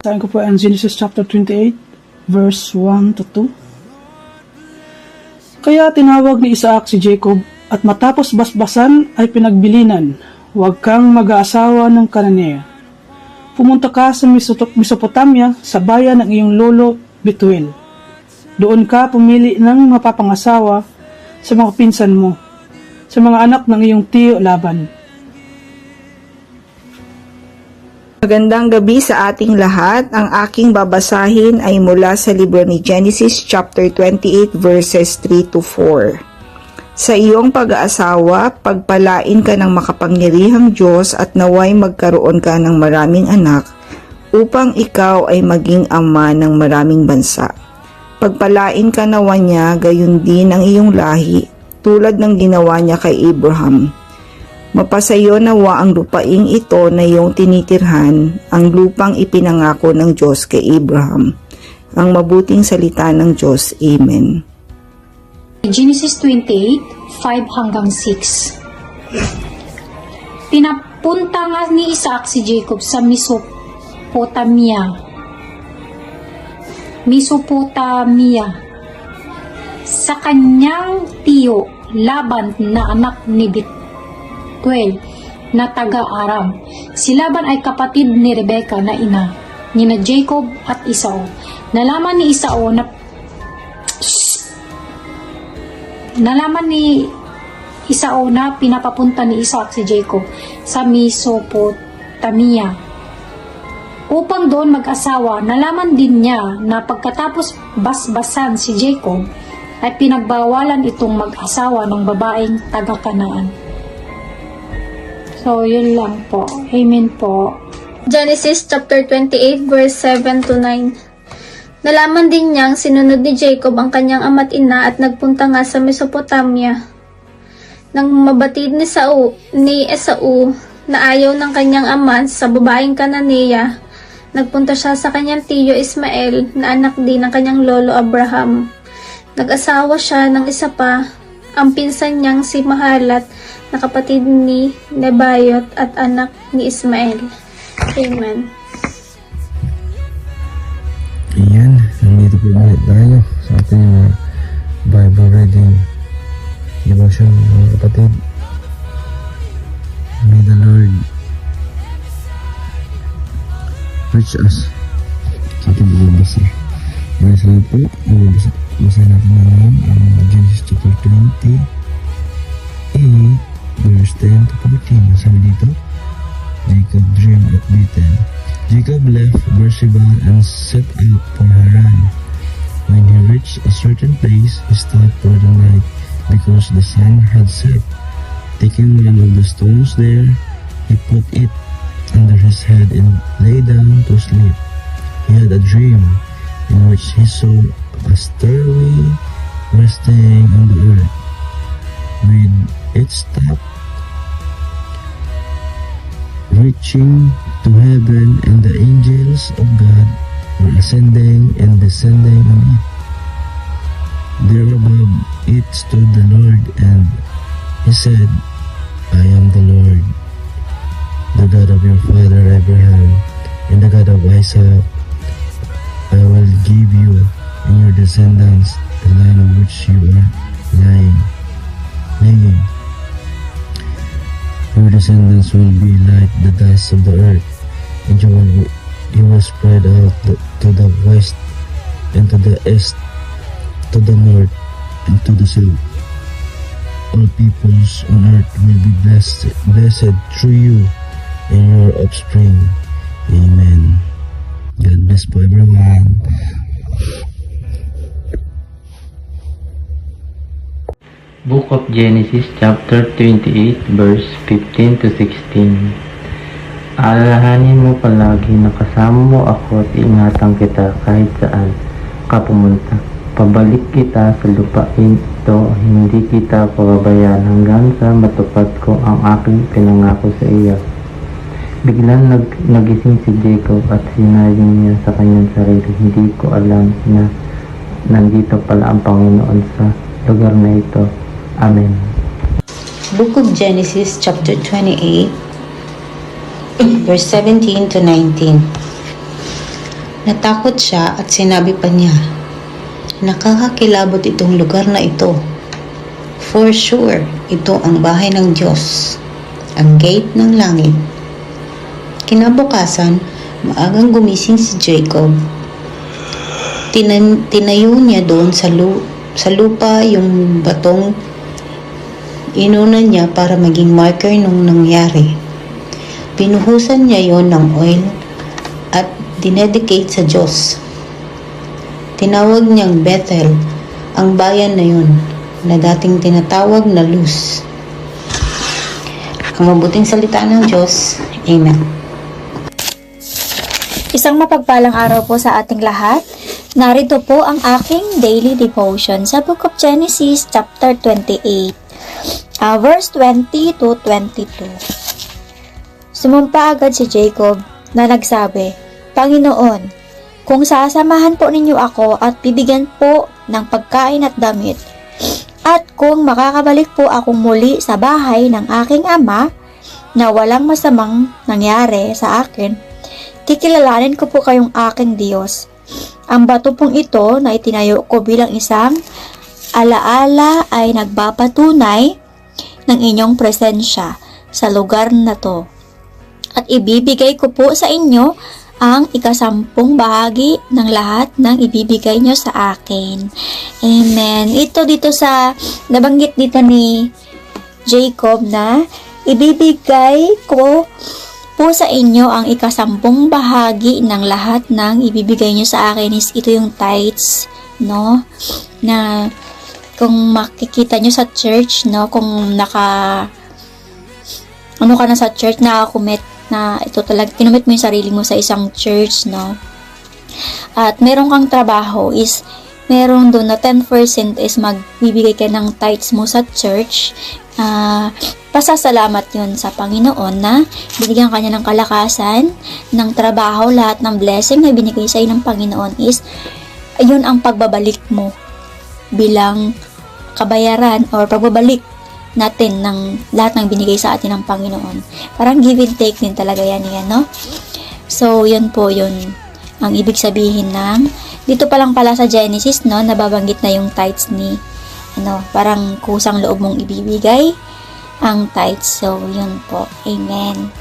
Tain ko po ang Genesis chapter 28, verse 1 to 2. Kaya tinawag ni Isaac si Jacob at matapos basbasan ay pinagbilinan, huwag kang mag-aasawa ng Kananea. Pumunta ka sa Mesopotamia sa bayan ng iyong lolo Betuel. Doon ka pumili ng mapapangasawa sa mga pinsan mo, sa mga anak ng iyong tiyo Laban. Magandang gabi sa ating lahat. Ang aking babasahin ay mula sa libro ni Genesis chapter 28 verses 3 to 4. Sa iyong pag-aasawa, pagpalain ka ng makapangyarihang Diyos at naway magkaroon ka ng maraming anak upang ikaw ay maging ama ng maraming bansa. Pagpalain ka nawa niya, gayon din ang iyong lahi, tulad ng ginawa niya kay Abraham. Mapasayo nawa ang lupaing ito na iyong tinitirhan, ang lupang ipinangako ng Diyos kay Abraham. Ang mabuting salita ng Diyos. Amen. Genesis 28, 5 hanggang 6. Pinapunta nga ni Isaac si Jacob sa Mesopotamia. Sa kanyang tiyo, Laban na anak ni Betuel na taga-Aram. Si Laban ay kapatid ni Rebecca na ina ni na Jacob at Esau. Nalaman ni Esau na pinapapunta ni Isaac si Jacob sa Mesopotamia upang doon mag-asawa. Nalaman din niya na pagkatapos basbasan si Jacob ay pinagbawalan itong mag-asawa ng babaeng taga-Kanaan. So, yun lang po. Amen po. Genesis chapter 28 verse 7 to 9. Nalaman din niyang sinunod ni Jacob ang kanyang ama't ina at nagpunta nga sa Mesopotamia. Nang mabatid ni Esau na ayaw ng kanyang ama sa babaeng Kananea, nagpunta siya sa kanyang tiyo Ismael na anak din ng kanyang lolo Abraham. Nag-asawa siya ng isa pa, ang pinsan niyang si Mahalat na kapatid ni Nebayot at anak ni Ismael. Amen. Ayan, nandito po ulit tayo sa ating Bible reading devotion, mga kapatid. May the Lord reach us sa ating pagbabasa. Maraming salamat po. Basa natin ngayon ang Genesis chapter 28 verse 10 to 14. Sabi dito, Jacob dreamed at Bethel. Jacob left Beersheba and set out for Haran. When he reached a certain place, he stopped for the night because the sun had set. Taking one of the stones there, he put it under his head and lay down to sleep. He had a dream in which he saw a stairway resting on the earth, with its top reaching to heaven, and the angels of God were ascending and descending on it. There above it stood the Lord, and he said, I am the Lord, the God of your father Abraham, and the God of Isaac. I will give you and your descendants the land on which you are laying. Your descendants will be like the dust of the earth, and you will spread out to the west and to the east, to the north and to the south. All peoples on earth will be blessed through you and your offspring. Amen. God bless po everyone. Book of Genesis chapter 28 verse 15 to 16. Alalahanin mo palagi na kasama mo ako at ingatan kita kahit saan ka pumunta. Pabalik kita sa lupain ito, hindi kita pababayaan hanggang sa matupad ko ang aking pinangako sa iyo. Biglang nagising si Jacob at sinabi niya sa kanyang sarili, hindi ko alam na nandito pala ang Panginoon sa lugar na ito. Amen. Book of Genesis chapter 28 verse 17 to 19. Natakot siya at sinabi pa niya, "Nakakakilabot itong lugar na ito. For sure, ito ang bahay ng Diyos, ang gate ng langit." Kinabukasan, maagang gumising si Jacob. Tinayo niya doon sa lupa yung batong inunan niya para maging marker nung nangyari. Pinuhusan niya yon ng oil at dinedicate sa Diyos. Tinawag niyang Bethel ang bayan na yun, na dating tinatawag na Luz. Ang mabuting salita ng Diyos. Amen. Isang mapagpalang araw po sa ating lahat. Narito po ang aking daily devotion sa Book of Genesis chapter 28, verse 20 to 22. Sumumpa agad si Jacob na nagsabi, "Panginoon, kung sasamahan po ninyo ako at bibigyan po ng pagkain at damit, at kung makakabalik po akong muli sa bahay ng aking ama na walang masamang nangyari sa akin, kikilalanin ko po kayong aking Diyos. Ang bato pong ito na itinayo ko bilang isang alaala ay nagpapatunay ng inyong presensya sa lugar na to. At ibibigay ko po sa inyo ang 10 bahagi ng lahat ng ibibigay nyo sa akin." Amen. Ito dito sa nabanggit dito ni Jacob na ibibigay ko po sa inyo ang 10 bahagi ng lahat ng ibibigay nyo sa akin is ito yung tithes, no? Na kung makikita nyo sa church, no? Kung ano ka na sa church, nakakumit na ito talaga, kinumit mo yung sarili mo sa isang church, no? At meron kang trabaho is meron doon na 10% is magbibigay ka ng tithes mo sa church. Pasasalamat yun sa Panginoon na binigyan ka niya ng kalakasan, ng trabaho, lahat ng blessing na binigay sa iyo ng Panginoon is yun ang pagbabalik mo bilang kabayaran or pagbabalik natin ng lahat ng binigay sa atin ng Panginoon. Parang give and take din talaga yan, no? So, yun po yun ang ibig sabihin ng dito pa lang pala sa Genesis, no, nababanggit na yung tithes ni parang kusang loob mong ibibigay ang tithes. So, yun po. Amen.